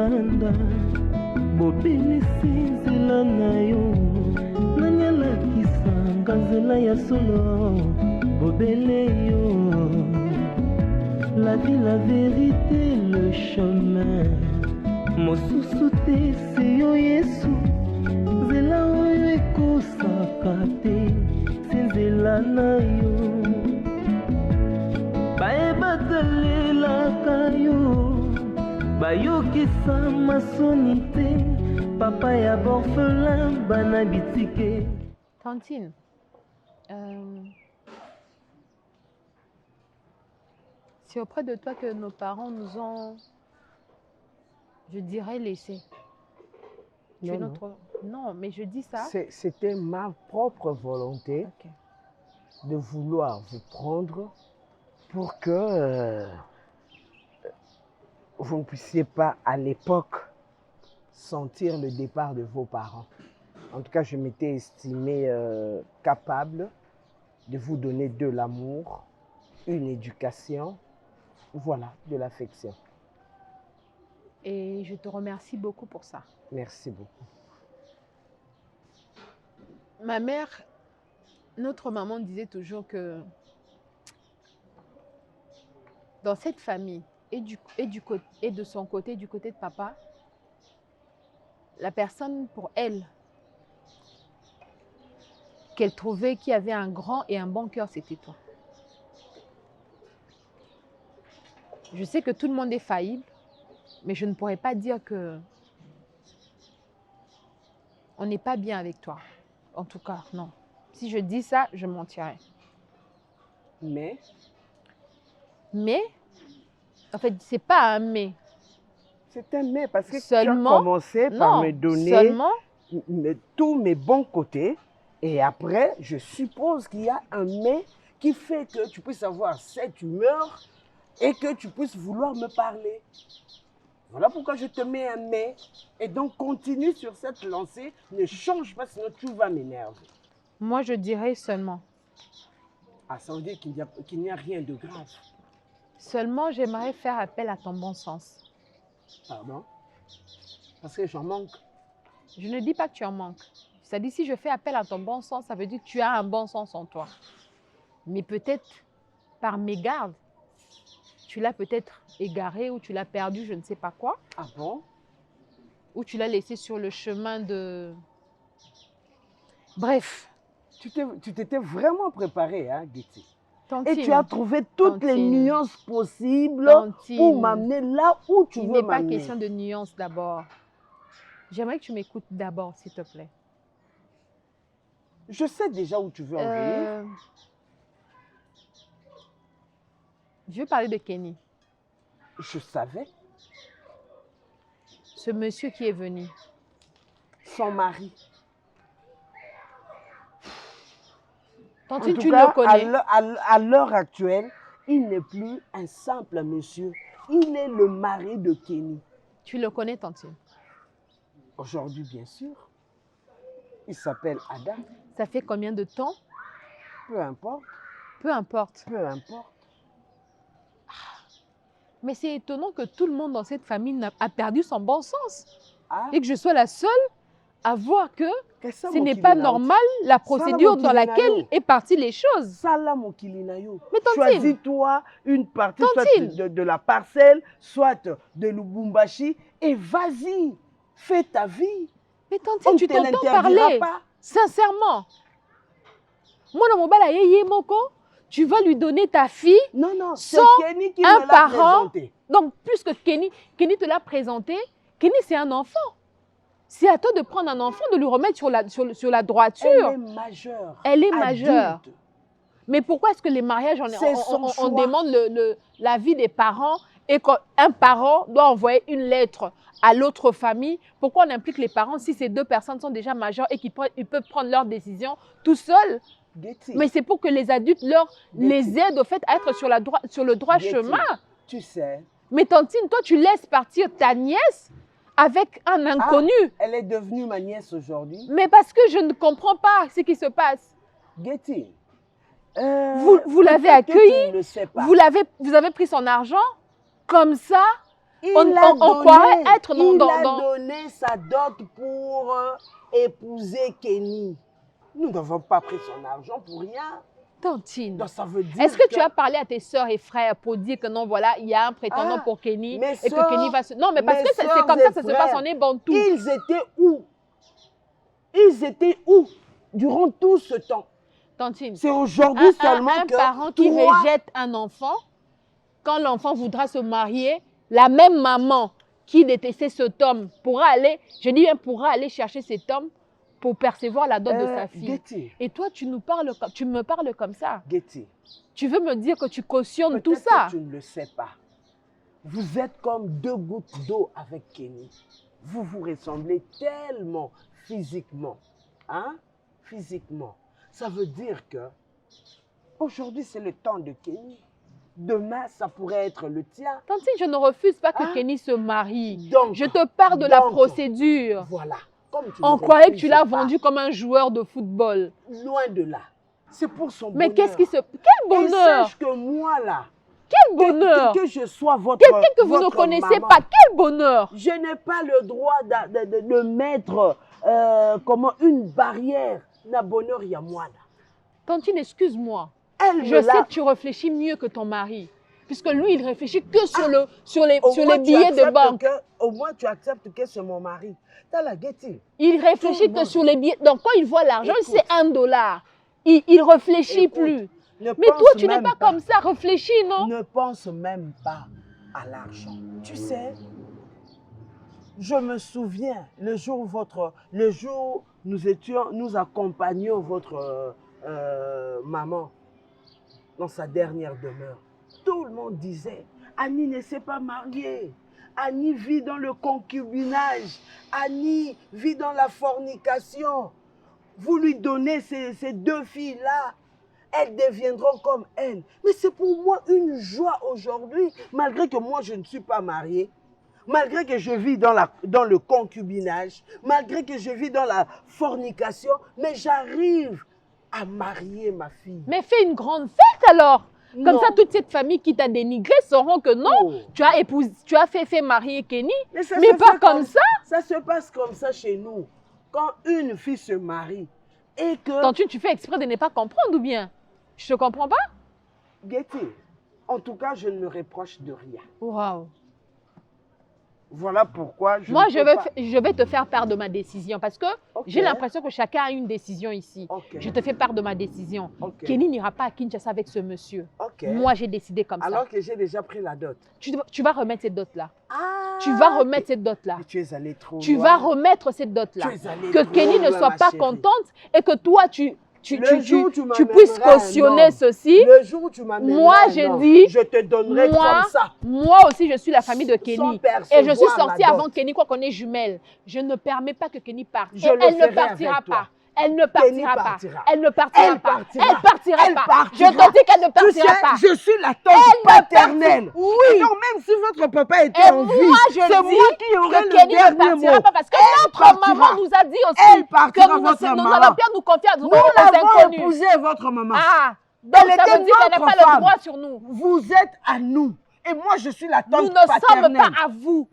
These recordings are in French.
libanda bobelisi nzela na yo nanyalakisanga nzela ya solo bobele yo la vie, la vérité, le chemin mosusu te se yo yesu nzela oyo ekosaka te se nzela na yo bayebatalelaka yo bayokisa masoni te papa ya borphelin bana bitike. Tantine, c'est auprès de toi que nos parents nous ont, je dirais, laissés. Non, mais je dis ça. C'était ma propre volonté de vouloir vous prendre pour que vous ne puissiez pas, à l'époque, sentir le départ de vos parents. En tout cas, je m'étais estimée capable de vous donner de l'amour, une éducation, voilà, de l'affection. Et je te remercie beaucoup pour ça. Merci beaucoup. Ma mère, notre maman disait toujours que dans cette famille, et de son côté, du côté de papa, la personne pour elle, qu'elle trouvait qui avait un grand et un bon cœur, c'était toi. Je sais que tout le monde est faillible, mais je ne pourrais pas dire que on n'est pas bien avec toi. En tout cas, non. Si je dis ça, je mentirais. Mais, en fait, c'est pas un mais. C'est un mais parce que seulement, tu as commencé par me donner tous mes bons côtés. Et après, je suppose qu'il y a un mais qui fait que tu puisses avoir cette humeur et que tu puisses vouloir me parler. Voilà pourquoi je te mets un mais. Et donc, continue sur cette lancée. Ne change pas, sinon tu vas m'énerver. Moi, je dirais seulement. Ah, ça veut dire qu'il n'y a rien de grave. Seulement, j'aimerais faire appel à ton bon sens. Pardon? Parce que j'en manque. Je ne dis pas que tu en manques. C'est-à-dire, si je fais appel à ton bon sens, ça veut dire que tu as un bon sens en toi. Mais peut-être, par mégarde, tu l'as peut-être égaré ou tu l'as perdu, je ne sais pas quoi. Ah bon? Ou tu l'as laissé sur le chemin de... Bref. Tu t'étais vraiment préparée, hein, Getty? Tantine, et tu as trouvé toutes les nuances possibles pour m'amener là où tu veux m'amener. Il n'est pas question de nuances d'abord. J'aimerais que tu m'écoutes d'abord, s'il te plaît. Je sais déjà où tu veux en venir. Je veux parler de Kenny. Je savais. Ce monsieur qui est venu. Son mari. Tantine, tu le connais. À l'heure actuelle, il n'est plus un simple monsieur. Il est le mari de Kenny. Tu le connais, Tantine? Aujourd'hui, bien sûr. Il s'appelle Adam. Ça fait combien de temps? Peu importe. Peu importe. Peu importe. Mais c'est étonnant que tout le monde dans cette famille a perdu son bon sens. Ah. Et que je sois la seule à voir que ce n'est pas normal la procédure dans laquelle est partie les choses. Mais choisis-toi une partie soit de la parcelle, soit de Lubumbashi et vas-y, fais ta vie. Mais Tantine, tu t'entends parler pas. Sincèrement. Moi, dans mon bal à Moko, tu vas lui donner ta fille c'est sans Kenny qui un me l'a parent. présenté. Donc, puisque Kenny te l'a présenté, Kenny, c'est un enfant. C'est à toi de prendre un enfant, de lui remettre sur la droiture. Elle est majeure. Elle est majeure. Mais pourquoi est-ce que les mariages, on demande l'avis des parents et qu'un parent doit envoyer une lettre à l'autre famille? Pourquoi on implique les parents si ces deux personnes sont déjà majeures et qu'ils peuvent prendre leurs décisions tout seuls? Mais c'est pour que les adultes les aident au fait à être sur le droit chemin. Tu sais. Mais Tantine, toi, tu laisses partir ta nièce avec un inconnu. Elle est devenue ma nièce aujourd'hui. Mais parce que je ne comprends pas ce qui se passe. Getty. Vous l'avez accueilli, vous avez pris son argent, comme ça, On croirait être Il a donné sa dot pour épouser Kenny. Nous n'avons pas pris son argent pour rien. Tantine, Donc, ça veut dire est-ce que tu as parlé à tes sœurs et frères pour dire que non, voilà, il y a un prétendant pour Kenny et que Kenny va se... Non, mais parce que c'est comme ça se passe en Bantou. Ils étaient où? Ils étaient où durant tout ce temps? Tantine, c'est aujourd'hui seulement un parent qui rejette un enfant, quand l'enfant voudra se marier, la même maman qui détestait cet homme pourra aller, je dis bien pourra aller chercher cet homme pour percevoir la dot de sa fille. Getty. Et toi, tu me parles comme ça. Getty. Tu veux me dire que tu cautionnes tout ça? Que tu ne le sais pas. Vous êtes comme 2 gouttes d'eau avec Kenny. Vous vous ressemblez tellement physiquement. Hein? Physiquement. Ça veut dire que aujourd'hui, c'est le temps de Kenny. Demain, ça pourrait être le tien. Tantine, je ne refuse pas que Kenny se marie. Donc, je te parle de la procédure. Voilà. On croyait que tu l'as vendu comme un joueur de football. Loin de là. C'est pour son bonheur. Mais qu'est-ce qui se... Quel bonheur! Et sache que moi, là... Quel bonheur! Que je sois votre quelqu'un que vous ne connaissez pas, quel bonheur! Je n'ai pas le droit de mettre une barrière. Na bonheur, il y a moi, là. Tantine, excuse-moi. Je sais que tu réfléchis mieux que ton mari. Puisque lui, il réfléchit que sur les billets de banque. Au moins, tu acceptes que c'est mon mari. T'as la Getty. Il réfléchit que sur les billets. Donc, quand il voit l'argent, c'est $1. Il réfléchit plus. Mais toi, tu n'es pas comme ça. Réfléchis, non? Ne pense même pas à l'argent. Tu sais, je me souviens, le jour nous accompagnions votre maman dans sa dernière demeure. Tout le monde disait, Annie ne s'est pas mariée. Annie vit dans le concubinage. Annie vit dans la fornication. Vous lui donnez ces 2 filles-là. Elles deviendront comme elle. Mais c'est pour moi une joie aujourd'hui, malgré que moi je ne suis pas mariée, malgré que je vis dans le concubinage, malgré que je vis dans la fornication, mais j'arrive à marier ma fille. Mais fais une grande fête alors. Comme ça, toute cette famille qui t'a dénigré sauront que non, tu as fait marier Kenny, mais pas comme ça. Ça se passe comme ça chez nous. Quand une fille se marie et que... Tantine, tu fais exprès de ne pas comprendre ou bien? Je ne comprends pas? Getty, en tout cas, je ne me reproche de rien. Waouh. Voilà pourquoi je vais te faire part de ma décision parce que j'ai l'impression que chacun a une décision ici. Je te fais part de ma décision. Kenny n'ira pas à Kinshasa avec ce monsieur. Moi, j'ai décidé comme ça. Alors que j'ai déjà pris la dot. Tu vas remettre cette dot-là. Tu vas remettre cette dot-là. Tu es allé trop loin. Tu vas remettre cette dot-là. Que Kenny ne soit pas contente et que toi, tu puisses cautionner ceci. Le jour où tu m'amèneras, moi, j'ai dit, je te donnerai comme ça. Moi aussi, je suis la famille de Kenny. Et je suis sortie avant Kenny, quoi qu'on est jumelles. Je ne permets pas que Kenny parte. Elle ne partira pas. Elle ne partira pas. Elle ne partira pas. Elle partira pas. Je te dis qu'elle ne partira pas. Je suis la tante paternelle. Oui. Donc même si votre papa était en vie, c'est moi qui aurai le dernier mot. Parce que notre maman nous a dit aussi que nous allons bien nous confier à nous avons épousé votre maman. Ah, donc ça veut dire qu'elle n'a pas le droit sur nous. Vous êtes à nous. Et moi, je suis la tante paternelle. Nous ne sommes pas à vous.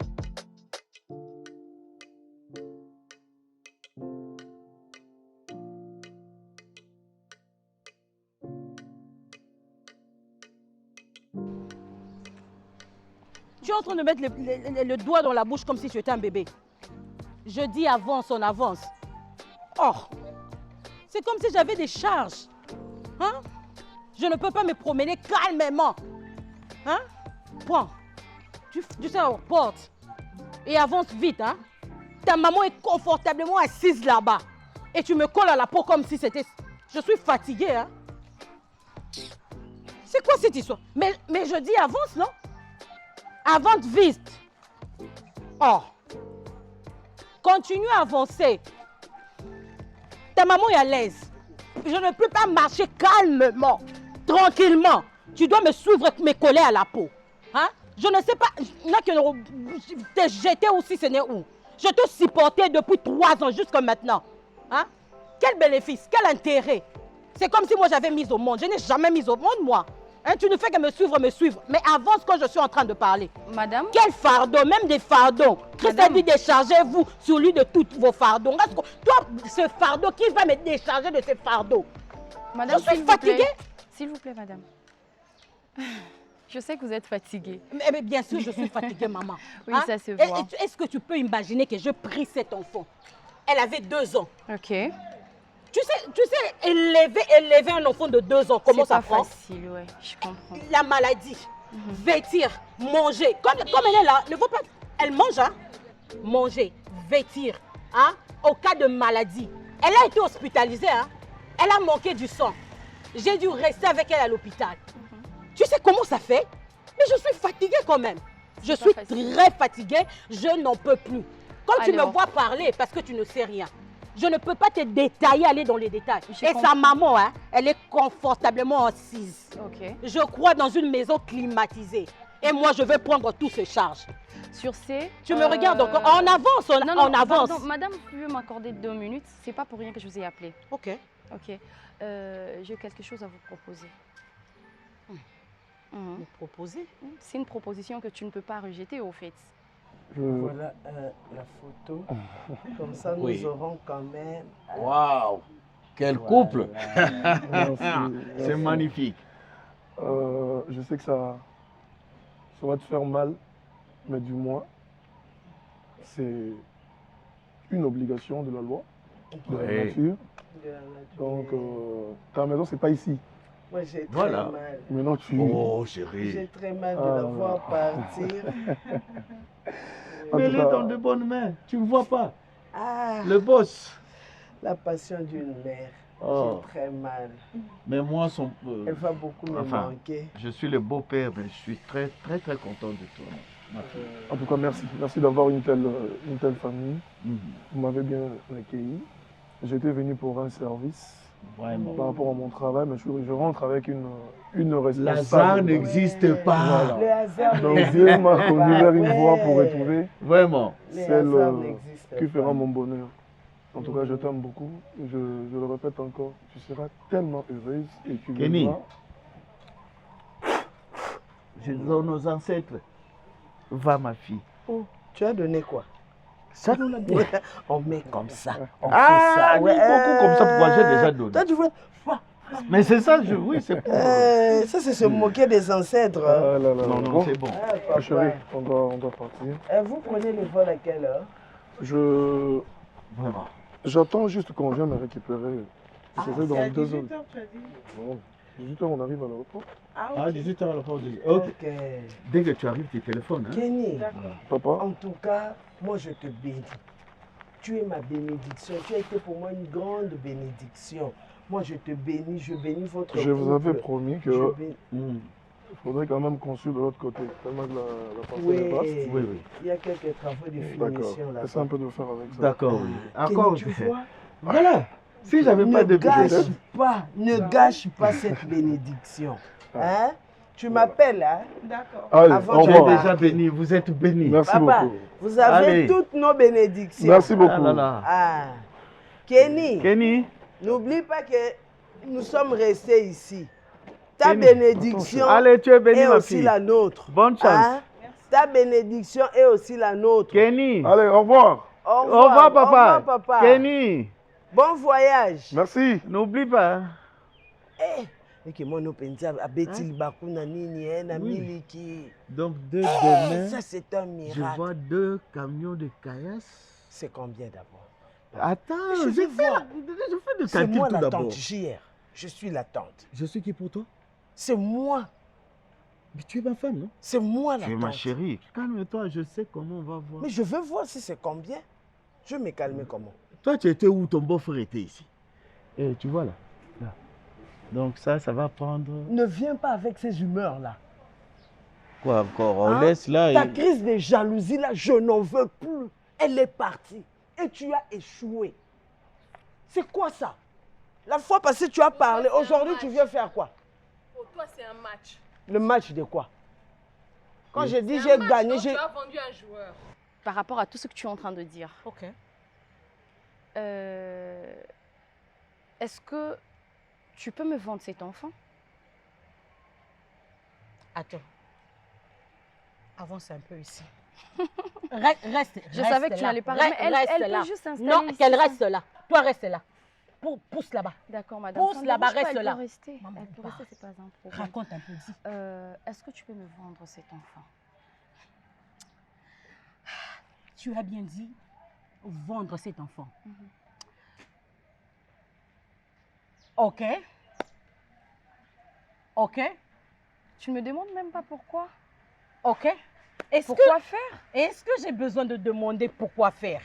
Tu es en train de mettre le doigt dans la bouche comme si tu étais un bébé. Je dis avance, on avance. Oh, c'est comme si j'avais des charges. Hein? Je ne peux pas me promener calmement. Hein? Prends. Tu sais, on porte. Et avance vite. Hein? Ta maman est confortablement assise là-bas. Et tu me colles à la peau comme si c'était... Je suis fatiguée. Hein? C'est quoi cette histoire? Mais je dis avance, non? Avance vite. Oh. Continue à avancer. Ta maman est à l'aise. Je ne peux pas marcher calmement, tranquillement. Tu dois me suivre et me coller à la peau. Hein? Je ne sais pas. T'es jeté aussi, ce n'est où. Je te supportais depuis 3 ans jusqu'à maintenant. Hein? Quel bénéfice, quel intérêt. C'est comme si moi j'avais mis au monde. Je n'ai jamais mis au monde, moi. Hein, tu ne fais que me suivre. Mais avance quand je suis en train de parler. Madame? Quel fardeau, même des fardeaux. Christ a dit déchargez-vous sur lui de tous vos fardeaux. Toi, ce fardeau, qui va me décharger de ces fardeaux? Madame, je suis fatiguée. S'il vous plaît, madame. Je sais que vous êtes fatiguée. Mais bien sûr, je suis fatiguée, maman. Oui, ça se voit. Est-ce que tu peux imaginer que je prie cet enfant? Elle avait 2 ans. Ok. Tu sais, élever un enfant de 2 ans, comment ça prend? C'est pas facile, ouais, je comprends. La maladie, vêtir, manger. Comme elle est là, ne faut pas... Elle mange, hein? Manger, vêtir, hein? Au cas de maladie. Elle a été hospitalisée, hein? Elle a manqué du sang. J'ai dû rester avec elle à l'hôpital. Tu sais comment ça fait? Mais je suis fatiguée quand même. Je suis très fatiguée, je n'en peux plus. Quand tu me vois parler, parce que tu ne sais rien, je ne peux pas te détailler, aller dans les détails. Et sa maman, hein, elle est confortablement assise. Okay. Je crois dans une maison climatisée. Et moi, je vais prendre toutes ces charges. Sur ces... Tu me regardes encore. On avance, on avance. Pardon, madame, vous pouvez m'accorder 2 minutes. C'est pas pour rien que je vous ai appelé. Ok. Ok. J'ai quelque chose à vous proposer. Me proposer? C'est une proposition que tu ne peux pas rejeter, au fait. Voilà la photo. Comme ça, nous aurons quand même... Waouh! Quel couple! C'est magnifique. Je sais que ça va te faire mal, mais du moins, c'est une obligation de la loi, de la nature. Donc, ta maison, c'est pas ici. Moi, j'ai très mal. Maintenant, Oh, chérie. J'ai très mal de la voir partir. Mais elle est dans de bonnes mains. Tu ne vois pas. Ah, Le boss. la passion d'une mère. Oh. J'ai très mal. Mais moi, Elle va beaucoup me manquer. je suis le beau-père, mais je suis très, très, très content de toi. Ma fille. En tout cas, merci. Merci d'avoir une telle famille. Vous m'avez bien accueilli. J'étais venu pour un service. Vraiment. Par rapport à mon travail, mais je rentre avec une responsable. L'hasard n'existe pas. Voilà. Le hasard Donc Dieu m'a conduit vers une voie pour retrouver Vraiment. celle qui fera mon bonheur. En tout cas, je t'aime beaucoup. Je le répète encore, tu seras tellement heureuse et tu Kenny, verras. je donne aux ancêtres. Va, ma fille. Oh, tu as donné quoi? Ça nous l'a donné. On met comme ça. On Ah, fait ça. oui, beaucoup comme ça, pourquoi j'ai déjà donné. Toi, tu vois. Mais c'est ça, oui, c'est pour... Ça, c'est se moquer des ancêtres. Ah là là. Non, non, Bon, c'est bon. Ah, chérie, papa. on doit partir. Vous prenez le vol à quelle heure? Vraiment. J'attends juste qu'on vienne me récupérer. C'est dans 2 heures. tu as dit? Bon, 18 heures, on arrive à l'aéroport. Ah, 18h à la fin. Ok. Dès que tu arrives, tu téléphones. Hein? Kenny, Papa, en tout cas, moi je te bénis. Tu es ma bénédiction. Tu as été pour moi une grande bénédiction. Moi je te bénis, je bénis votre je vous avais couple. promis Je qu'il bénis- faudrait quand même qu'on suive de l'autre côté. Tellement que la parcelle Oui, est vaste. Oui, oui. il y a quelques travaux de D'accord. finition là. Essaie un peu de faire avec ça. D'accord, oui. Kenny, Encore, tu vois, Voilà. Si j'avais pas de ne gâche pas cette bénédiction. Hein? Tu m'appelles, hein? D'accord. Allez, Avant au Tu es revoir. déjà béni, vous êtes béni. Merci Papa, beaucoup. vous avez Allez. toutes nos bénédictions. Merci beaucoup. Ah là là. Ah. Kenny, Kenny, n'oublie pas que nous sommes restés ici. Ta Kenny, bénédiction allez, tu es béni, est ma aussi fille. la nôtre. Bonne chance. Hein? Ta bénédiction est aussi la nôtre. Kenny, Allez, au revoir. Au au revoir, papa. Au revoir, papa. Kenny, Bon voyage. Merci. n'oublie pas. Et que mon openzi abeti libaku na nini na Oui. miliki. Donc, demain, Ça c'est un je miracle. vois 2 camions de caillasse. C'est combien d'abord? Attends, Je je vais fais, voir. je fais le C'est calcul moi tout la d'abord. tante JR. Je suis la tante. Je suis qui pour toi? C'est moi. Mais tu es ma femme, non? C'est moi la Tu es tante. ma chérie. Calme-toi, je sais comment on va voir. Mais je veux voir si c'est combien. Je vais me calmer comment? Toi, tu étais où? Ton beau-frère était ici. Et tu vois là. Là. Donc ça va prendre... Ne viens pas avec ces humeurs-là. Quoi encore? On Hein? laisse là Ta et... crise de jalousie, là, je n'en veux plus. Elle est partie. Et tu as échoué. C'est quoi ça? La fois passée, tu as parlé. Aujourd'hui, tu viens faire quoi? Pour toi, c'est un match. Le match de quoi? Quand je dis C'est j'ai un match, gagné, donc j'ai... tu as vendu un joueur. Par rapport à tout ce que tu es en train de dire, Ok. est-ce que tu peux me vendre cet enfant? Attends. Avance un peu ici. Reste. Je savais que tu n'allais pas rester. Elle peut juste s'installer. Non, qu'elle reste là. Toi, reste là. Pousse là-bas. D'accord, madame. Pousse là-bas, reste là. Elle peut rester. Elle peut rester, c'est pas un problème. Raconte un peu, dis. Est-ce que tu peux me vendre cet enfant? Tu as bien dit vendre cet enfant. Ok. Ok. Tu ne me demandes même pas pourquoi. Ok. Pourquoi faire? Est-ce que j'ai besoin de demander pourquoi faire?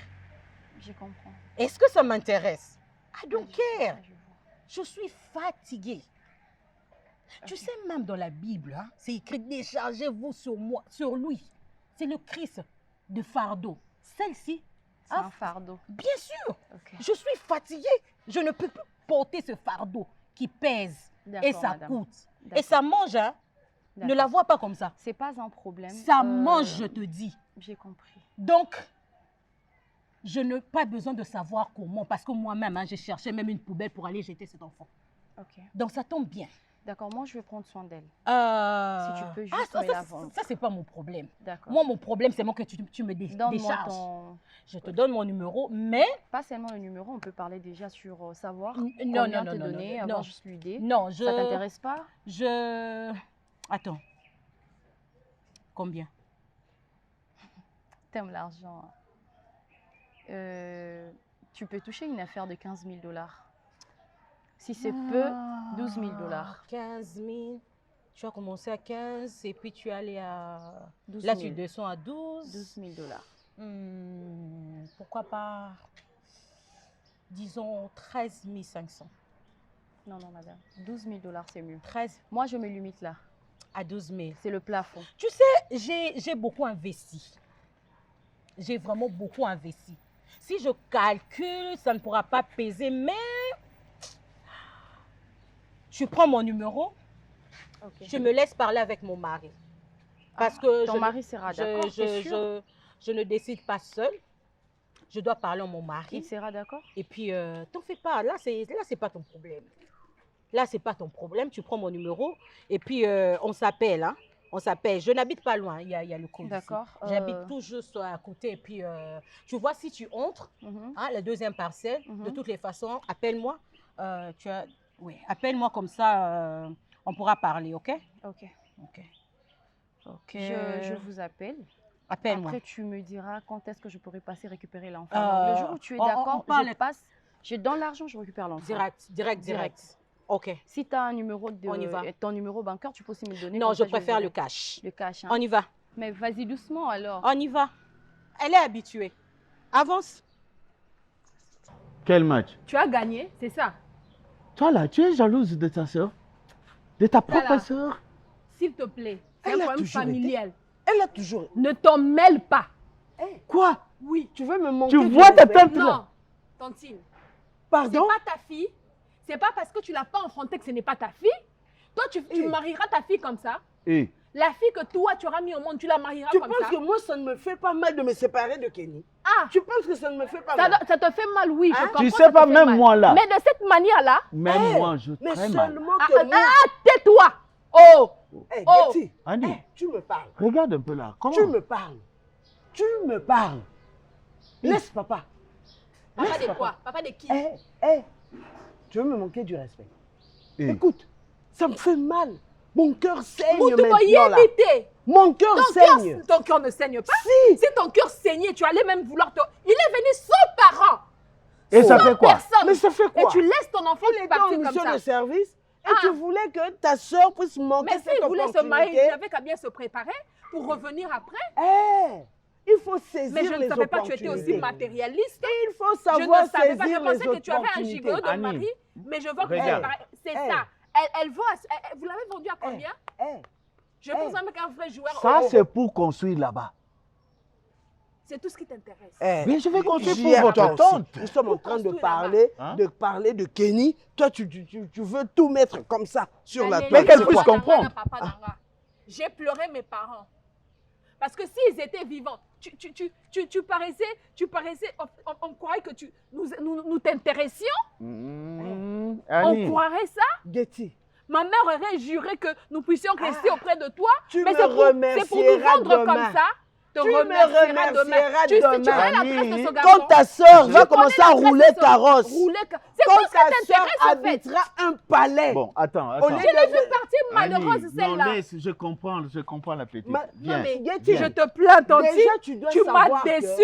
Je comprends. Est-ce que ça m'intéresse? I don't care. Je suis fatiguée. Okay. Tu sais, même dans la Bible, hein, c'est écrit « Déchargez-vous sur moi, sur lui ». C'est le Christ de fardeau. Celle-ci, c'est un fardeau. Bien sûr. Okay. Je suis fatiguée. Je ne peux plus porter ce fardeau qui pèse et ça coûte. Et ça mange, hein. Ne la vois pas comme ça. C'est pas un problème. Ça mange, je te dis. J'ai compris. Donc, je n'ai pas besoin de savoir comment, parce que moi-même, hein, j'ai cherché même une poubelle pour aller jeter cet enfant. Ok. Donc, ça tombe bien. D'accord, moi, je vais prendre soin d'elle. Si tu peux juste me la vendre. Ça, c'est pas mon problème. D'accord. Moi, mon problème, c'est que tu me décharges. Je te donne mon numéro, mais... Pas seulement le numéro, on peut parler déjà sur savoir non, te donner, avoir juste l'idée. Non, Ça t'intéresse pas? Attends. Combien? T'aimes l'argent. Tu peux toucher une affaire de 15 000 $. Si c'est peu, 12 000 $. 15 000. Tu as commencé à 15 et puis tu es allé à... 12 000. Là, tu descends à 12. 12 000 $. Pourquoi pas, disons, 13 500. Non, madame. 12 000 $, c'est mieux. 13. Moi, je me limite là. À 12 000. C'est le plafond. Tu sais, j'ai beaucoup investi. J'ai vraiment beaucoup investi. Si je calcule, ça ne pourra pas peser, mais tu prends mon numéro, je me laisse parler avec mon mari. Parce que ton mari sera d'accord, je ne décide pas seule. Je dois parler à mon mari. Il sera d'accord? Et puis, t'en fais pas. Là, c'est pas ton problème. Là, c'est pas ton problème. Tu prends mon numéro et puis on s'appelle. Hein? On s'appelle. Je n'habite pas loin. Il y a le compte. D'accord. J'habite tout juste à côté. Et puis, tu vois, si tu entres, hein, la deuxième parcelle, de toutes les façons, appelle-moi. Oui, appelle-moi comme ça, on pourra parler, ok? Ok. Je vous appelle. Appelle-moi. Après, tu me diras quand est-ce que je pourrai passer récupérer l'enfant. Le jour où tu es d'accord, je passe. Je donne l'argent, je récupère l'enfant. Direct. Ok. Si tu as un numéro ton numéro bancaire, tu peux aussi me le donner. Non, je préfère le cash. Le cash. Hein. On y va. Mais vas-y doucement alors. On y va. Elle est habituée. Avance. Quel match? Tu as gagné, c'est ça? Toi là, tu es jalouse de ta soeur? De ta propre soeur? S'il te plaît, c'est un problème familial. Elle a toujours... Ne t'en mêle pas. Quoi? Oui. Tu veux me manquer? Tu vois ta tante là? Non, Tantine. Pardon? C'est pas ta fille. C'est pas parce que tu l'as pas enfantée que ce n'est pas ta fille. Toi, tu marieras ta fille comme ça. La fille que toi, tu auras mis au monde, tu la marieras comme ça. Tu penses que moi, ça ne me fait pas mal de me séparer de Kenny? Ah! Tu penses que ça ne me fait pas mal? Ça te fait mal, oui, je comprends. Tu sais pas, même moi là. Mais de cette manière-là... Même moi, je mais très mal. seulement que moi... tais-toi! Oh! Betty, Annie, tu me parles. regarde un peu là. Comment? Tu me parles. Tu me parles. Laisse papa. Papa de quoi? Papa de qui? Tu veux me manquer du respect? Écoute, ça me fait mal. Mon cœur saigne Vous maintenant là. éviter. Mon cœur saigne. Ton cœur ne saigne pas. Si ton cœur saignait, tu allais même vouloir te... Il est venu sans parents. Et ça fait quoi? Personne. Mais ça fait quoi? Et tu laisses ton enfant partir comme ça. de service et tu voulais que ta soeur puisse manquer cette opportunité. Mais s'il voulait se marier, il n'avait qu'à bien se préparer pour revenir après. Il faut saisir les opportunités. Mais je ne savais pas que tu étais aussi matérialiste. Il faut savoir saisir les opportunités. Je pensais que tu avais un gigolo de mari, mais je vois que c'est ça. Vous l'avez vendu à combien? Je pense même qu'un vrai joueur... Ça, c'est pour construire là-bas. C'est tout ce qui t'intéresse. Mais je vais construire pour votre tante. Nous sommes en train de parler de Kenny. Toi, tu veux tout mettre comme ça sur la table. Mais qu'elle puisse comprendre. J'ai pleuré mes parents. Parce que s'ils étaient vivants, tu paraissais, on croirait que nous t'intéressions. On croirait ça. Getty, Ma mère aurait juré que nous puissions rester auprès de toi. Tu mais me c'est pour nous vendre demain. comme ça. Tu me remercieras demain. Tu connais l'adresse de ce garçon. Quand ta soeur va commencer à rouler carrosse. C'est quand quoi ta ça soeur t'intéresse en fait? habitera un palais. Bon, attends. Je l'ai vu partir malheureuse Annie, celle-là. non, laisse, je comprends la petite. Non mais Getty, je te plains, Tanti. Déjà, tu m'as déçu.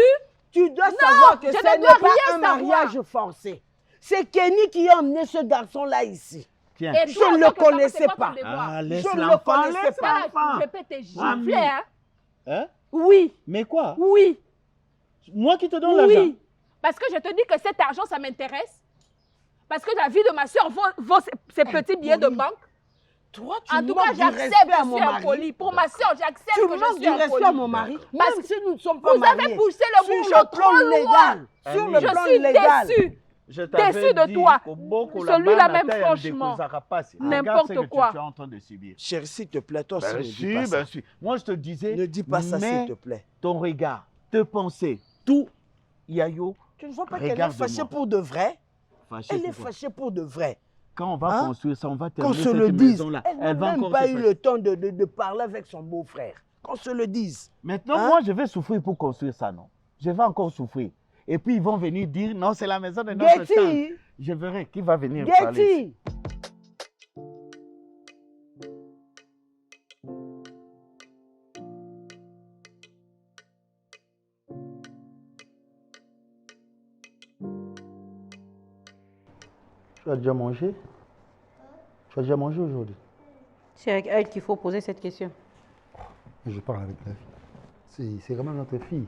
Tu dois savoir que je ce ne n'est dois pas rien un savoir. mariage forcé. C'est Kenny qui a emmené ce garçon-là ici. Tiens. Et Je toi, ne en le tant que parent, connaissais c'est quoi pas. ton devoir? Ah, laisse Je ne le l'enfant, connaissais laisse pas. l'enfant. Je peux te gifler, hein? Hein? Oui, Mais quoi? oui, Moi qui te donne l'argent? oui. Parce que je te dis que cet argent, ça m'intéresse. Parce que la vie de ma soeur vaut ces petits billets de banque. Toi, tu En tout cas, manques du j'accepte respect que à je mon suis mari. impoli. Pour ma soeur, j'accepte Tu que je manques suis du respect à impoli. mon mari. Parce Même si nous ne sommes pas Vous mariés. avez poussé le Sur bouchon le plan trop loin. légal. Sur le Annie, plan Je suis légal. déçue. Je t'avais Déçu de dit toi. qu'au Boko, Celui-là là-bas, même, Nathalie, elle franchement. déposera pas. N'importe Regarde ce que quoi. tu es en train de subir. Chérie, s'il te plaît, toi aussi, Ben ne dis si, pas ça. ben si. Moi, je te disais, Ne dis pas ça, s'il mets te plaît. ton regard, te penser, tout, Yayo, Tu ne vois pas qu'elle est regarde-moi. fâchée pour de vrai? fâché Elle est pour toi. fâchée pour de vrai. Quand on va Hein? construire ça, on va Qu'on terminer se le cette dise. maison-là. Elle n'a va même encore pas se eu faire. le temps de parler avec son beau-frère. Qu'on se le dise. Maintenant, Hein? moi, je vais souffrir pour construire ça, non? Je vais encore souffrir. Et puis, ils vont venir dire, non, c'est la maison de notre tante. Getty! Je verrai qui va venir parler. Getty! Tu as déjà mangé? Tu as déjà mangé aujourd'hui? C'est avec elle qu'il faut poser cette question. Je parle avec la fille. C'est quand même notre fille.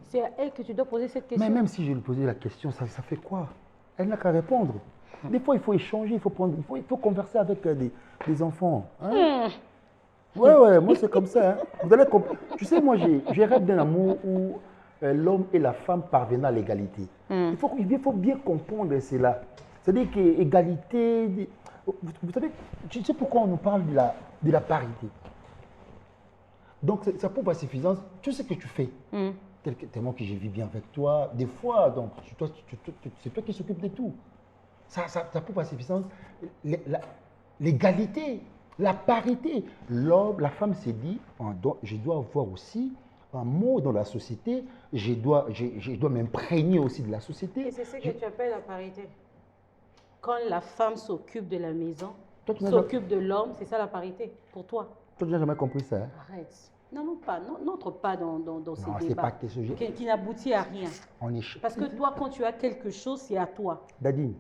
C'est à elle que tu dois poser cette question. Mais même si je lui posais la question, ça fait quoi? Elle n'a qu'à répondre. Des fois, il faut échanger, il faut converser avec des enfants. Hein? Ouais, moi c'est comme ça. Hein. Vous allez comprendre. Tu sais, moi j'ai rêve d'un amour où l'homme et la femme parviennent à l'égalité. Il faut bien comprendre cela. C'est-à-dire qu'égalité. Vous savez, tu sais pourquoi on nous parle de la parité? Donc, ça prouve à suffisance. Tu sais ce que tu fais. Tellement que je vis bien avec toi. Des fois, donc, c'est toi qui s'occupe de tout. Ça prouve à suffisance l'égalité, la parité. L'homme, la femme s'est dit, je dois avoir aussi un mot dans la société. Je dois m'imprégner aussi de la société. Et c'est ce que tu appelles la parité. Quand la femme s'occupe de la maison, s'occupe de l'homme, c'est ça la parité pour toi. Toi, tu n'as jamais compris ça. Hein? Arrête. N'entre pas dans ces Non, c'est débats pas tes sujets. qui n'aboutit à rien. Parce que toi, quand tu as quelque chose, c'est à toi. Dadine.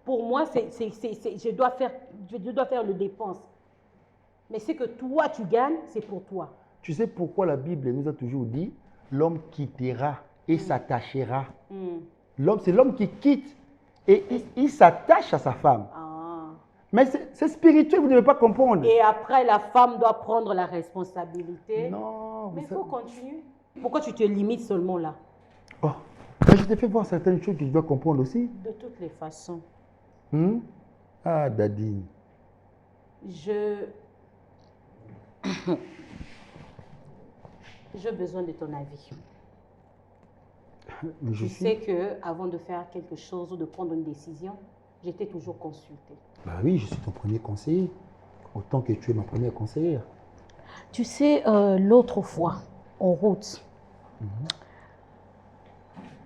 Pour moi, je dois faire le dépense. Mais ce que toi, tu gagnes, c'est pour toi. Tu sais pourquoi la Bible nous a toujours dit l'homme quittera et s'attachera. L'homme, c'est l'homme qui quitte et il s'attache à sa femme. Mais c'est spirituel, vous ne devez pas comprendre. Et après, la femme doit prendre la responsabilité. Non. Mais il faut continuer. Pourquoi tu te limites seulement là? Oh, mais je t'ai fait voir certaines choses que je dois comprendre aussi. De toutes les façons. Ah, Dadine. J'ai besoin de ton avis. Mais Tu sais qu'avant de faire quelque chose ou de prendre une décision, j'étais toujours consultée. Bah oui, je suis ton premier conseiller, autant que tu es ma première conseillère. Tu sais, l'autre fois, en route,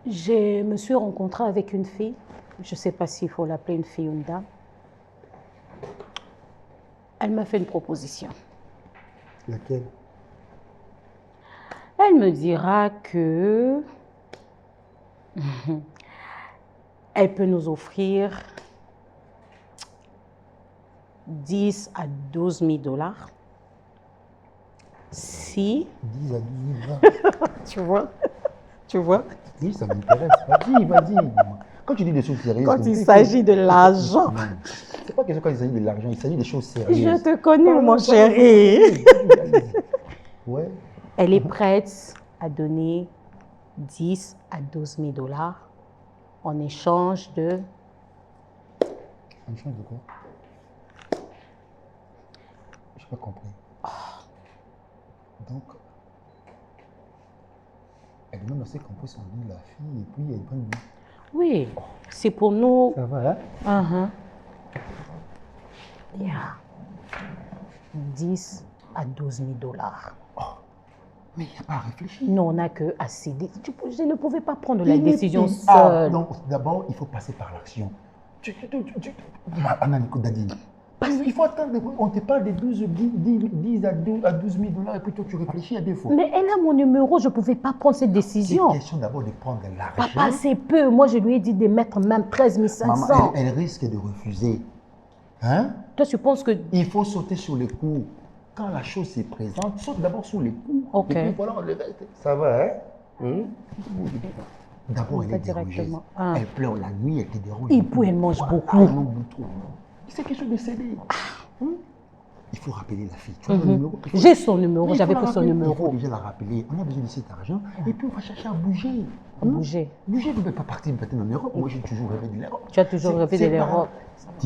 je me suis rencontrée avec une fille. Je ne sais pas s'il faut l'appeler une fille ou une dame. Elle m'a fait une proposition. Laquelle? Elle me dira que elle peut nous offrir 10 à 12 000 dollars. Si... 10 à 12 000 dollars. Tu vois? Oui, ça m'intéresse. Vas-y. Quand tu dis des choses sérieuses... Quand il s'agit de l'argent. C'est pas question quand il s'agit de l'argent, il s'agit des choses sérieuses. Je te connais, mon chéri. Ouais. Elle est prête à donner 10 à 12 000 dollars en échange de... En échange de quoi? Je n'ai pas compris. Donc, elle demande aussi qu'on puisse emmener la fille et puis elle prend une... Oui, c'est pour nous. Ça va, hein? Yeah. 10 à 12 000 dollars. Oh, mais il n'y a pas à réfléchir. Non, on n'a que à céder. Je ne pouvais pas prendre la décision seule. Ah, non, d'abord, il faut passer par l'action. Anna, écoute, Daddy. Il faut attendre. On te parle de 10 à 12 000 dollars et puis toi, tu réfléchis à deux fois. Mais elle a mon numéro, je ne pouvais pas prendre cette décision. C'est question d'abord de prendre l'argent. Papa, c'est peu. Moi, je lui ai dit de mettre même 13 500. Maman, elle risque de refuser. Hein? Toi, tu penses que... Il faut sauter sur les coups. Quand la chose se présente, saute d'abord sur les coups. Ok. Et puis voilà, on le reste. Ça va, hein? D'abord, elle est dérangée. Elle pleure la nuit, elle te dérange. Et puis, elle mange beaucoup. Elle mange beaucoup. C'est quelque chose de cédé. Il faut rappeler la fille. Tu as le numéro. J'ai son numéro, j'avais pris son numéro. Il faut déjà la rappeler. On a besoin de cet argent. Et puis, on va chercher à bouger. Bouger. Bouger, vous ne pouvez pas partir peut-être en Europe. Moi, j'ai toujours rêvé de l'Europe. Tu as toujours rêvé de l'Europe.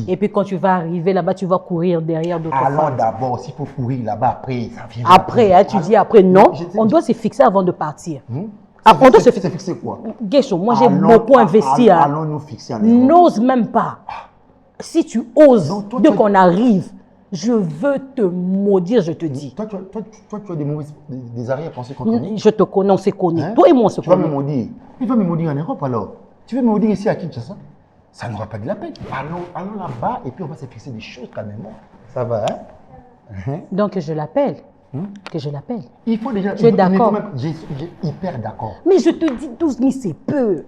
Et puis, quand tu vas arriver là-bas, tu vas courir derrière d'autres femmes. Alors d'abord, s'il faut courir là-bas, après, ça vient. Après, hein, tu dis après, non. On doit se fixer avant de partir. On doit se fixer quoi? Guécho, moi, j'ai beaucoup investi. Allons nous fixer en Europe. N'ose même pas. Si tu oses, dès qu'on arrive, je veux te maudire, je te dis. Toi, tu as des arrière-pensées contre nous. Je te connais, on s'est connus. Toi et moi, on se connaît. Tu vas me maudire. Il va me maudire en Europe alors. Tu veux me maudire ici à Kinshasa? Ça n'aura pas de la peine. Allons là-bas et puis on va se fixer des choses quand même. Ça va, hein? Donc je l'appelle. Que je l'appelle. Il faut déjà... Tu es d'accord? J'ai hyper d'accord. Mais je te dis 12 000, c'est peu.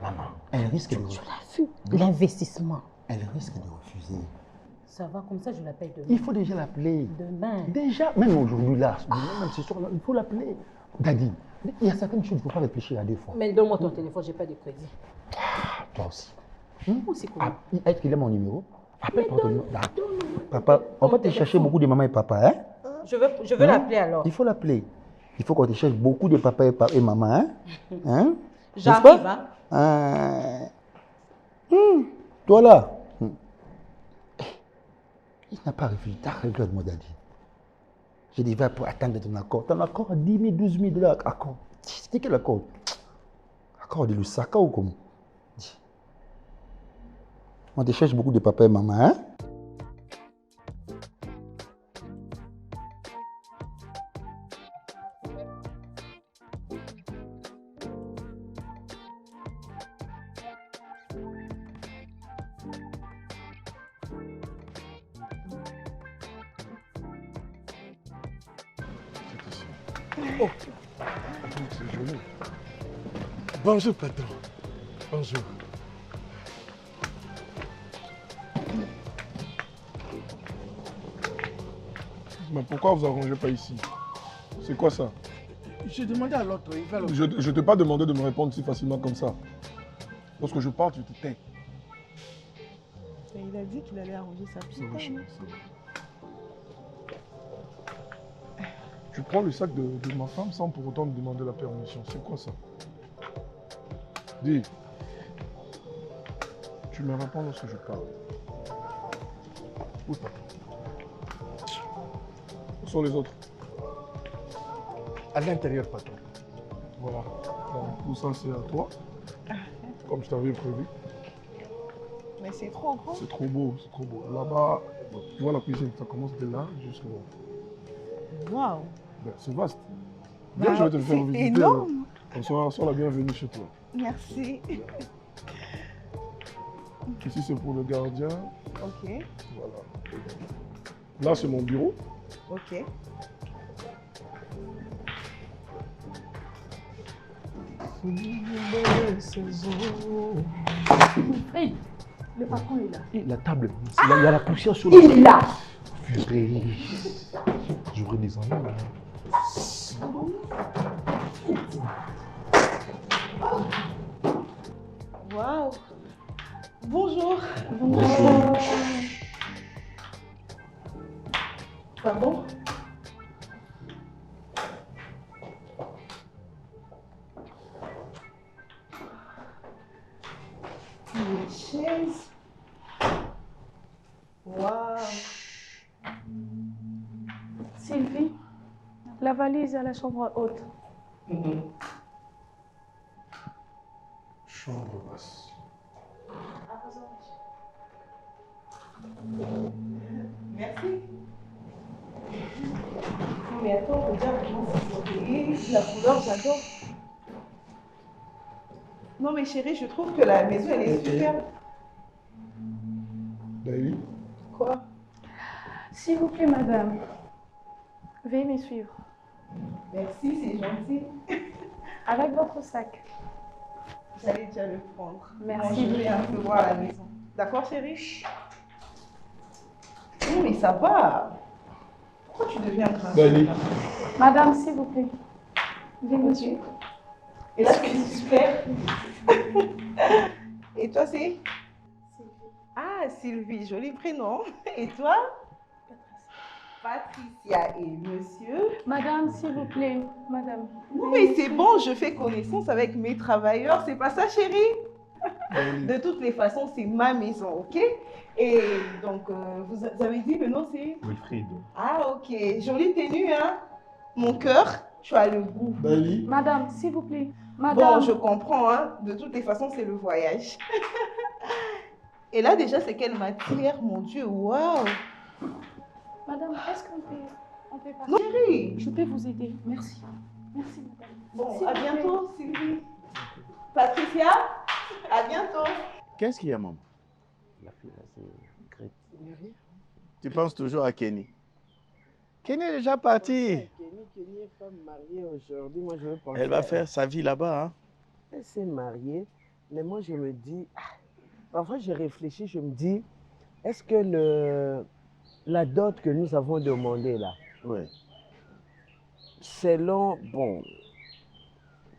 Maman, elle risque de refuser. Tu l'as vu, l'investissement. Elle risque de refuser. Ça va comme ça, je l'appelle demain. Il faut déjà l'appeler. Demain. Déjà, même aujourd'hui là, même ce soir-là, il faut l'appeler. Daddy, il y a certaines choses, il ne faut pas réfléchir à deux fois. Mais donne-moi ton téléphone, je n'ai pas de crédit. Toi aussi. Est-ce qu'il a mon numéro? Appelle par ton numéro. Papa, on va te chercher beaucoup de maman et papa, hein? Je veux l'appeler alors. Il faut l'appeler. Il faut qu'on te cherche beaucoup de papa et maman, hein? J'arrive, hein? Toi là. Il n'a pas réfléchi. Regarde-moi, Daddy. Je devais attendre ton accord. Ton accord à 10 000, 12 000 dollars. Accord. C'était quel accord? Accord de Lusaka ou comment? On te cherche beaucoup de papa et maman, hein? Oh, c'est joli. Bonjour, patron. Bonjour. Mais pourquoi vous arrangez pas ici? C'est quoi ça? J'ai demandé à l'autre, il va le... Je ne t'ai pas demandé de me répondre si facilement comme ça. Lorsque je parle, tu te tais. Il a dit qu'il allait arranger sa petite. Tu prends le sac de ma femme sans pour autant me demander la permission. C'est quoi ça? Dis. Tu me réponds lorsque je parle. Où sont les autres? À l'intérieur, patron. Voilà. Donc, tout ça, c'est à toi. Comme je t'avais prévu. Mais c'est trop grand. C'est trop beau, c'est trop beau. Là-bas, tu vois la cuisine, ça commence de là jusqu'à là. Waouh. Ben, c'est vaste. Viens, je vais te le faire visiter. Énorme. Sois la bienvenue chez toi. Merci. Ici, c'est pour le gardien. Ok. Voilà. Là, c'est mon bureau. Ok. Hey, le patron est là. Et la table, il y a la poussière sur le... Il est là. Purée. J'aurais des ennuis. Waouh. Bonjour. Bonjour. Pardon? Une chaise. Waouh. Sylvie, la valise à la chambre haute. Chambre basse. Merci. Non mais attends, regarde comment c'est joli. La couleur, j'adore. Non mais chérie, je trouve que la maison, elle est superbe. Daïli, Quoi? S'il vous plaît, madame, veuillez me suivre. Merci, c'est gentil. Avec votre sac. J'allais déjà le prendre. Merci. Bon, je vais un peu voir la maison. D'accord, chérie? Non mais ça va. Pourquoi tu deviens grave? Daïli, Madame, s'il vous plaît, veuillez me suivre. Et là, c'est super. Et toi, c'est? Ah, Sylvie, joli prénom. Et toi? Patricia et monsieur. Madame, s'il vous plaît, madame. Non, mais c'est bon, je fais connaissance avec mes travailleurs. C'est pas ça, chérie? De toutes les façons, c'est ma maison, ok? Et donc, vous avez dit le nom, c'est? Wilfrido. Ah, ok. Jolie tenue, hein? Mon cœur, tu as le goût. Daïli, Madame, s'il vous plaît, madame. Bon, je comprends, hein. De toutes les façons, c'est le voyage. Et là, déjà, c'est quelle matière, mon Dieu, waouh! Madame, est-ce qu'on peut partir? Non, chérie! Je peux vous aider. Merci. Merci, madame. Bon, S'il à vous plaît. bientôt, Sylvie. Patricia, à bientôt. Qu'est-ce qu'il y a, maman? La fille là, c'est Grete. Tu penses toujours à Kenny? Kenny est déjà parti. Kenny est femme mariée aujourd'hui. Moi, je veux penser. Elle va faire sa vie là-bas, hein? Elle s'est mariée, mais moi, je me dis. Parfois, je réfléchis, je me dis, est-ce que la dot que nous avons demandée là, Oui. selon, bon,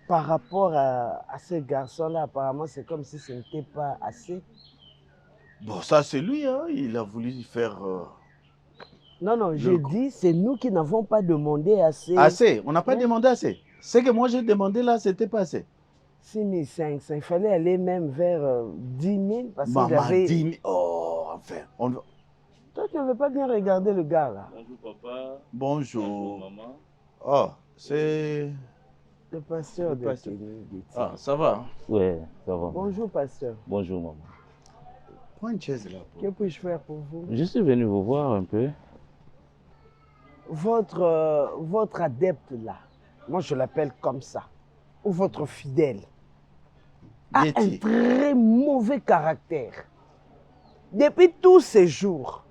par rapport à ces garçons-là, apparemment, c'est comme si ce n'était pas assez. Bon, ça, c'est lui, hein? Il a voulu faire... Non, non, je dis, c'est nous qui n'avons pas demandé assez. Assez? On n'a pas Ouais. demandé assez. Ce que moi, j'ai demandé là, c'était pas assez. 6 500, il fallait aller même vers 10 000 parce que Maman, j'avais... 10 000. Oh, enfin. Toi, tu n'avais pas bien regardé le gars là. Bonjour papa. Bonjour. Bonjour maman. Oh, c'est... Le pasteur de pasteur. Kenny Getty. Ah, ça va? Ouais, ça va. Bonjour, pasteur. Bonjour maman. Prends une chaise là. Que puis-je faire pour vous? Je suis venu vous voir un peu. Votre adepte là, moi je l'appelle comme ça, ou votre fidèle, a un Getty. très mauvais caractère. Depuis tous ces jours,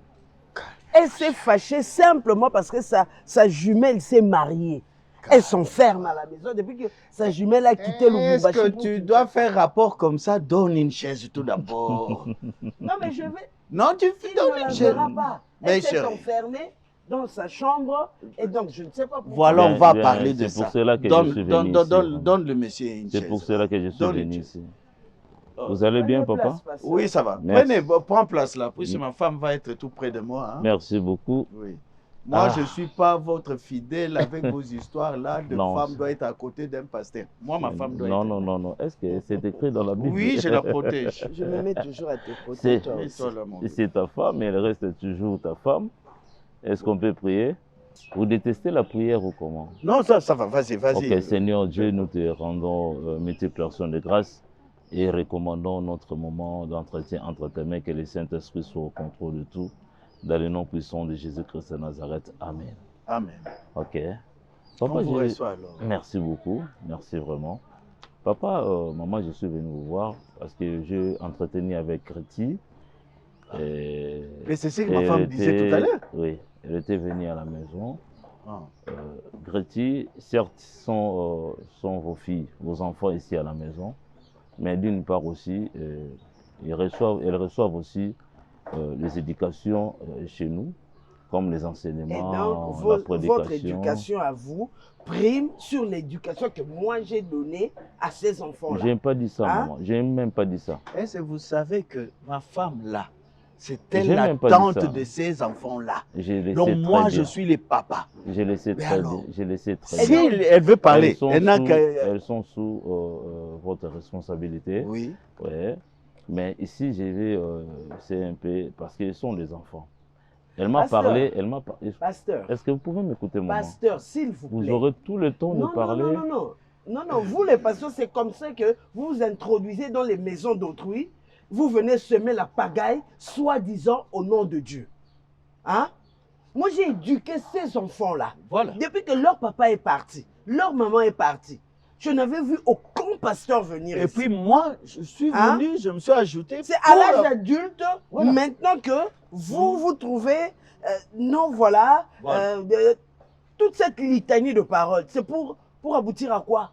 elle s'est fâchée simplement parce que sa jumelle s'est mariée. Elle s'enferme à la maison depuis que sa jumelle a quitté le Est-ce Lubumbashi. que tu dois faire rapport comme ça? Donne une chaise tout d'abord. Non mais je vais... Non, tu Il donnes ne une la chaise. verra pas. Mais Elle s'est chérie. enfermée dans sa chambre et donc je ne sais pas pourquoi. Voilà, on Bien, va bien, parler de c'est ça. pour cela que je donne, suis donne, venu donne, ici, donne, maman. donne le monsieur une chaise. C'est pour cela que je suis Donne une venu chaise. ici. Vous allez bien, Prenez papa? place, pasteur. Oui, ça va. Merci. Prenez, prends place là, puisque ma femme va être tout près de moi. Hein. Merci beaucoup. Oui. Moi, Ah. je ne suis pas votre fidèle avec vos histoires là de Non, femme c'est- doit être à côté d'un pasteur. Moi, ma femme doit Non, être... non, non, non. Est-ce que c'est écrit dans la Bible? Oui, je la protège. Je me mets toujours à tes côtés. C'est- toi aussi. Mets-toi là, mon Dieu. C'est ta femme, elle reste toujours ta femme. Est-ce qu'on peut prier? Vous détestez la prière ou comment? Non, ça va, vas-y, vas-y. Ok, Seigneur Dieu, nous te rendons multiples actions de grâce et recommandons notre moment d'entretien entre tes mains, que le Saint-Esprit soit au contrôle de tout. Dans le nom puissant de Jésus-Christ de Nazareth. Amen. Amen. Ok. On vous j'ai- reçoit alors. Merci beaucoup, merci vraiment. Papa, maman, je suis venu vous voir parce que j'ai entretenu avec Greti. Mais c'est ce que ma femme disait tout à l'heure. Oui, elle était venue à la maison. Ah. Greti, certes, sont vos filles, vos enfants ici à la maison, mais d'une part aussi, elles reçoivent aussi les éducations chez nous, comme les Et enseignements, donc, la votre prédication. éducation à vous prime sur l'éducation que moi j'ai donnée à ces enfants-là. Je n'ai pas dit ça, Hein? maman. Je n'ai même pas dit ça. Est-ce que vous savez que ma femme là, J'ai c'était la même pas dit tante ça. de ces enfants-là. Je le Donc sais moi, très je bien. suis le papa. Je le sais Mais très alors, bien. Je le sais très Si bien. elle veut parler, Elles sont elle n'a sous- qu'à... elles sont sous votre responsabilité. Oui. Ouais. Mais ici, j'ai vu, c'est un peu parce qu'ils sont des enfants. Elle m'a Pasteur. parlé, elle m'a parlé. Pasteur, Est-ce que vous pouvez m'écouter, maman? pasteur, s'il vous Vous plaît. aurez tout le temps de Non, parler. non, non, non, non. Non, non, vous les pasteurs, c'est comme ça que vous vous introduisez dans les maisons d'autrui vous venez semer la pagaille, soi-disant au nom de Dieu. Hein? Moi, j'ai éduqué ces enfants-là. Voilà. Depuis que leur papa est parti, leur maman est partie, je n'avais vu aucun pasteur venir Et ici. puis moi, je suis venu, je me suis ajouté. C'est à l'âge adulte, maintenant que vous trouvez, non, voilà. Toute cette litanie de paroles, c'est pour aboutir à quoi?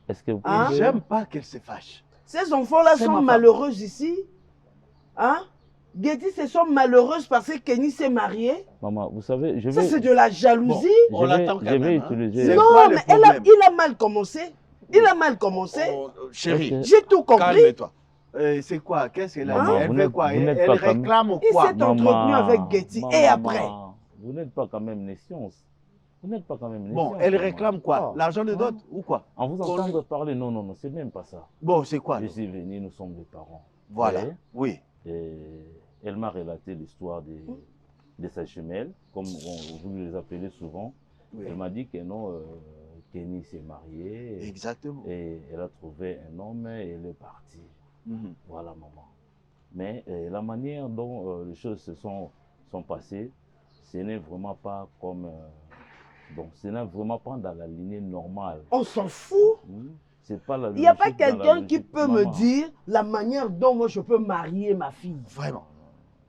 Est-ce que vous J'aime pas qu'elle se fâche. Ces enfants-là sont malheureux ici. Hein? Getty se sont malheureuses parce que Kenny s'est marié. Maman, vous savez, je vais... Ça, c'est de la jalousie. On l'attend quand même. Utiliser... Non, mais il a mal commencé. Il a mal commencé. Chérie, j'ai tout compris. Calme-toi. C'est quoi? Qu'est-ce qu'elle a dit? Elle fait quoi? Elle réclame quoi? Il s'est entretenu avec Getty. Et après? Vous n'êtes pas quand même nescience. Vous n'êtes pas quand même nescience. Bon, elle réclame quoi? L'argent de dot ou quoi? En vous entendre parler, non, non, non, c'est même pas ça. Bon, c'est quoi? Je suis venu, nous sommes des parents. Voilà, oui. Et elle m'a relaté l'histoire de sa jumelle, comme vous les appelez souvent. Oui. Elle m'a dit que non, Kenny s'est marié. Exactement. Et elle a trouvé un homme et elle est partie. Voilà, maman. Mais la manière dont les choses se sont passées, ce n'est vraiment pas comme... donc, ce n'est vraiment pas dans la lignée normale. On s'en fout. C'est pas la Il n'y a pas quelqu'un qui peut me dire la manière dont moi je peux marier ma fille. Vraiment.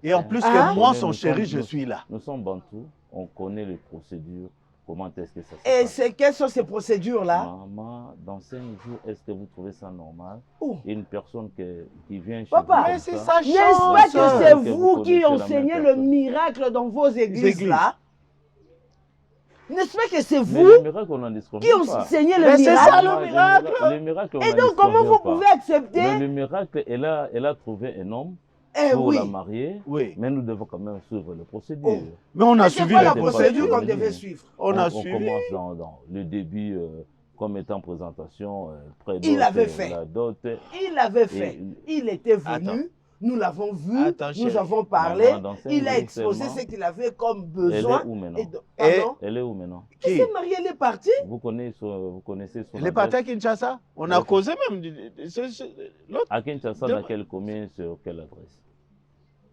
Et en plus que moi, son chéri, je suis là. Nous sommes bantous, on connaît les procédures. Comment est-ce que ça se passe? Et quelles sont ces procédures-là? Maman, dans 5 jours, est-ce que vous trouvez ça normal? Une personne qui vient chez Papa, vous. Mais c'est sa chance. N'est-ce pas que c'est vous qui enseignez le miracle dans vos églises-là? N'est-ce pas que c'est vous qui enseignez le miracle? C'est ça le miracle. Le miracle et donc comment vous pouvez accepter? Mais le miracle, elle a trouvé un homme pour la marier, mais nous devons quand même suivre les procédures. Mais on a suivi la procédure qu'on devait suivre. On commence dans le début comme étant présentation, il avait fait. La dot. Il avait fait. Il était venu. Attends. Nous l'avons vu, nous avons parlé, il a exposé ce qu'il avait comme besoin. Elle est où maintenant? Elle s'est mariée, elle est partie. Vous connaissez son Elle est partie à Kinshasa. On a causé même. À Kinshasa, dans quelle commune, sur quelle adresse?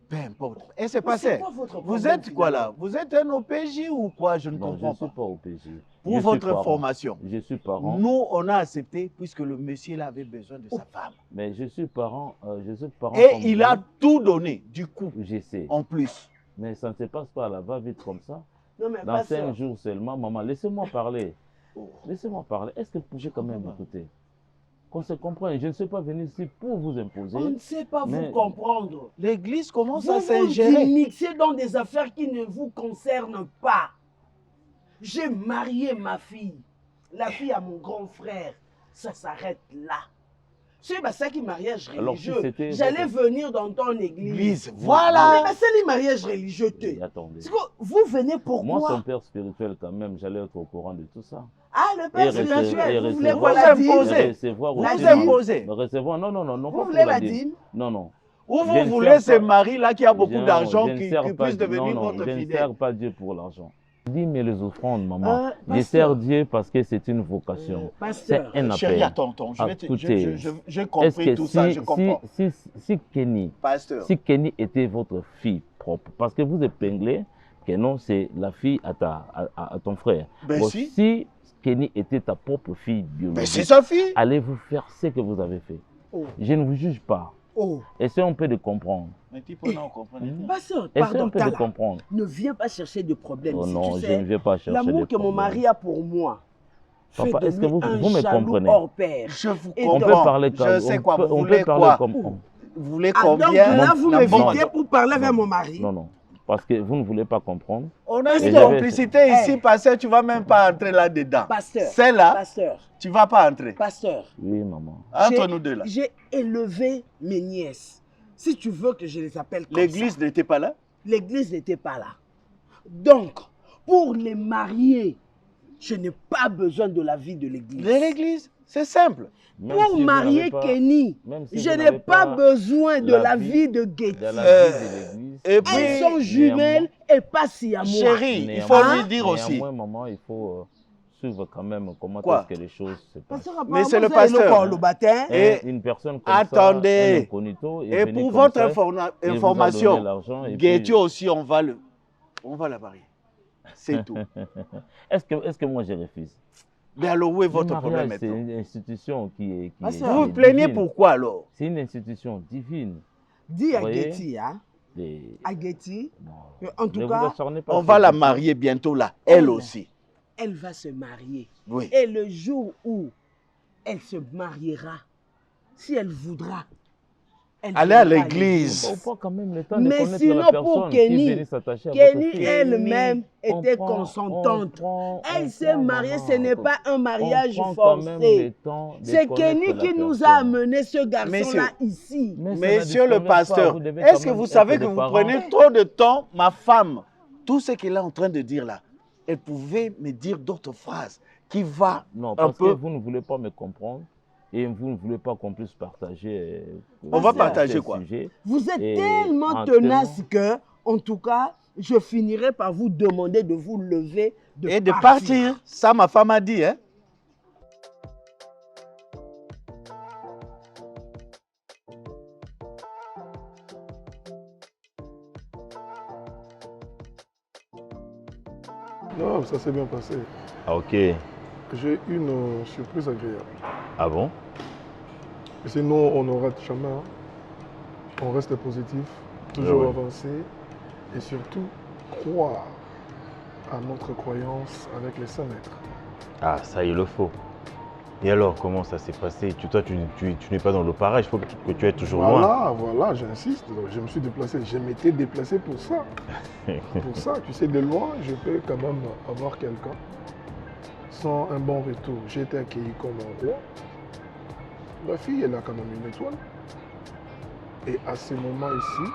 Peu importe. Et c'est passé. Vous êtes quoi là? Vous êtes un OPJ ou quoi? Je ne comprends pas. Je ne suis pas OPJ. Pour votre information. Je suis parent. Nous, on a accepté puisque le monsieur là avait besoin de sa femme. Mais je suis parent. Et il a tout donné, du coup. Je sais. En plus. Mais ça ne se passe pas à la va-vite comme ça. Non, mais dans 5 jours seulement, maman, laissez-moi parler. Laissez-moi parler. Est-ce que vous pouvez quand même écouter? Qu'on se comprenne. Je ne suis pas venu ici pour vous imposer. On ne sait pas vous comprendre. L'église commence à s'ingérer. Vous vous mixez dans des affaires qui ne vous concernent pas. J'ai marié ma fille. La fille à mon grand frère. Ça s'arrête là. C'est ça qui mariage religieux. J'allais venir dans ton église. Voilà. Mais c'est le mariage religieux. Attendez. Vous venez pourquoi? Moi, son père spirituel, quand même, j'allais être au courant de tout ça. Ah, le père spirituel, vous voulez quoi la imposer? Recevoir, non. Vous voulez la dîme? Non. Ou vous voulez ce mari-là qui a beaucoup d'argent qui puisse devenir votre fidèle? Je ne sers pas Dieu pour l'argent. Dis, mais les offrandes, maman. Je sers Dieu parce que c'est une vocation. C'est un appel. Chérie, attends, j'ai compris tout ça, je comprends. Si Kenny était votre fille propre, parce que vous épinglez que non, c'est la fille à ton frère. Si Kenny était ta propre fille biologique, c'est sa fille. Allez-vous faire ce que vous avez fait. Je ne vous juge pas. Essayons un peu de comprendre. Pardon, de comprendre. Ne viens pas chercher de problème. Non, je ne viens pas chercher de problème. L'amour que mon mari a pour moi. Papa, est-ce que vous me comprenez? Hors pair. Je vous comprends. On peut parler comme je sais quoi, vous voulez quoi? Vous voulez combien? Donc là, vous m'invitez pour parler avec mon mari. Non. Parce que vous ne voulez pas comprendre. On a une complicité ici, pasteur, tu ne vas même pas entrer là-dedans. Pasteur. C'est là, pasteur. Tu ne vas pas entrer. Pasteur. Oui, maman. Entre nous deux là. J'ai élevé mes nièces. Si tu veux que je les appelle comme ça. L'église n'était pas là? L'église n'était pas là. Donc, pour les marier, je n'ai pas besoin de la vie de l'église. De l'église? C'est simple. Pour marier Kenny, je n'ai pas besoin de la vie de Getty. Et puis, elles sont jumelles et pas si à moi. Chérie, il faut lui dire aussi. Maman, il faut suivre quand même comment est-ce que les choses se passent. Mais c'est le pasteur. Le baptême. Et une personne comme attendez. ça, un incognito, et pour votre information, Guetio aussi, on va la marier. C'est tout. Est-ce que moi je refuse? Mais alors où est votre problème maintenant? C'est une institution qui est vous vous plaignez divine. Pourquoi alors? C'est une institution divine. Dis à Guetty, en tout cas, on va la marier bientôt là, elle aussi. Elle va se marier. Oui. Et le jour où elle se mariera, si elle voudra, aller à l'église. Mais sinon, pour Kenny elle-même était consentante. Elle s'est mariée, ce n'est pas un mariage forcé. C'est Kenny qui nous a amené ce garçon-là ici. Monsieur le pasteur, est-ce que vous savez que vous prenez trop de temps, ma femme, tout ce qu'elle est en train de dire là, elle pouvait me dire d'autres phrases qui va non, parce que vous ne voulez pas me comprendre. Et vous ne voulez pas qu'on puisse partager. On va partager quoi? Vous êtes tellement tenace que, en tout cas, je finirai par vous demander de vous lever et de partir. Ça, ma femme a dit, hein? Non, ça s'est bien passé. Ah, ok. J'ai une surprise agréable. Ah bon? Sinon, on ne rate jamais. Hein. On reste positif, toujours avancer et surtout croire à notre croyance avec les 5 mètres. Ah, ça, il le faut. Et alors, comment ça s'est passé? Toi, tu n'es pas dans le pareil, il faut que tu es toujours loin. Voilà, j'insiste. Je me suis déplacé. Je m'étais déplacé pour ça. Pour ça, tu sais, de loin, je peux quand même avoir quelqu'un. Sans un bon retour, j'ai été accueilli comme un roi. La fille, elle a quand même une étoile. Et à ce moment ici...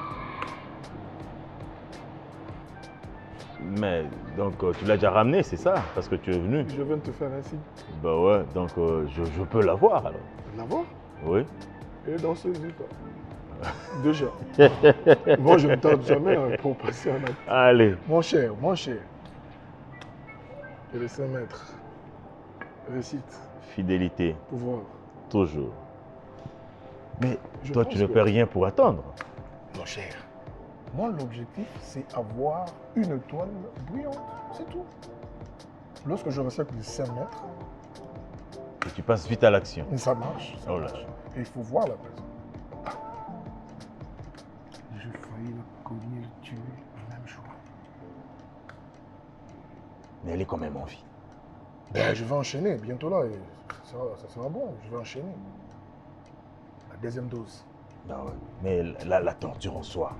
Mais donc tu l'as déjà ramené, c'est ça? Parce que tu es venu. Je viens de te faire un signe. Bah ouais, donc je peux l'avoir alors. L'avoir? Oui. Et dans ce état. Déjà. Moi, je ne tarde jamais pour passer un acte. Allez. Mon cher. Et les 5 mètres. Récite. Fidélité. Pouvoir. Toujours. Mais toi, tu ne peux rien pour attendre. Mon cher, moi, l'objectif, c'est avoir une étoile brillante. C'est tout. Lorsque je respecte les 5 mètres... Et tu passes vite à l'action. Ça marche. Oh là. Et il faut voir la personne. J'ai failli la cogner, tuer le même jour. Mais elle est quand même en vie. Ben, je vais enchaîner bientôt là. Et ça sera bon. Je vais enchaîner. La deuxième dose. Ah ouais. Mais la torture en soi.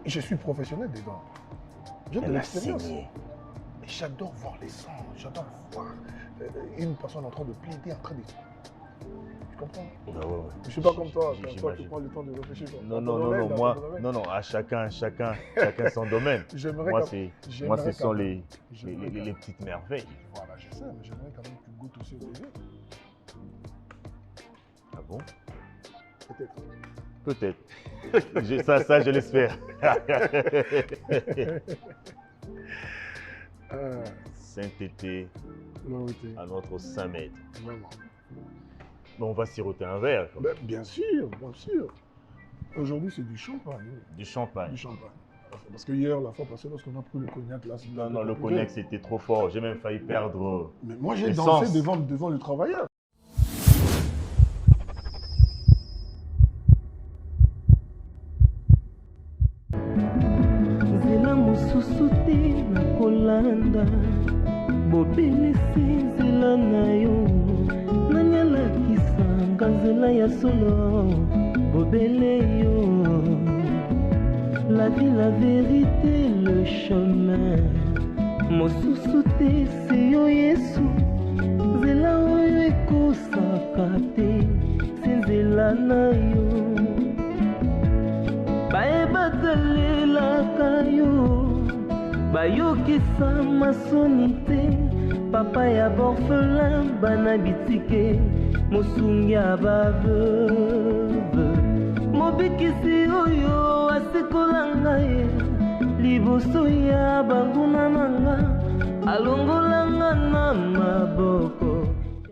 Je suis professionnel dedans. J'ai de l'expérience. J'adore voir les sangs. J'adore voir une personne en train de plaider, en train de... Tu comprends? Ah ouais. Je ne suis pas comme toi. Toi, tu prends le temps de réfléchir. Non, à chacun son domaine. Moi, ce sont les petites merveilles. Voilà, je sais, mais j'aimerais quand même que tu goûtes aussi au bébé. Ah bon? Peut-être. Peut-être. ça, je l'espère. Sainteté à notre 5 mètres. Vraiment. Mais on va siroter un verre. Ben, bien sûr. Aujourd'hui, c'est du champagne. Du champagne. Parce que hier, la fois passée, lorsqu'on a pris le cognac, là... Non, le cognac, c'était trop fort. J'ai même failli perdre... Mais moi, j'ai dansé devant le travailleur. bobelisi nzela na yo nanyalakisanga nzela ya solo bobele yo la vie la vérité le chemin mosusu te se yo yesu nzela oyo ekosaka te se nzela na yo bayebatalelaka yo bayokisa masoni te papa ya borphelin bana bitike mosungi ya baveuve mobikisi oyo asikola ngai liboso ya banguna na nga alongolanga na maboko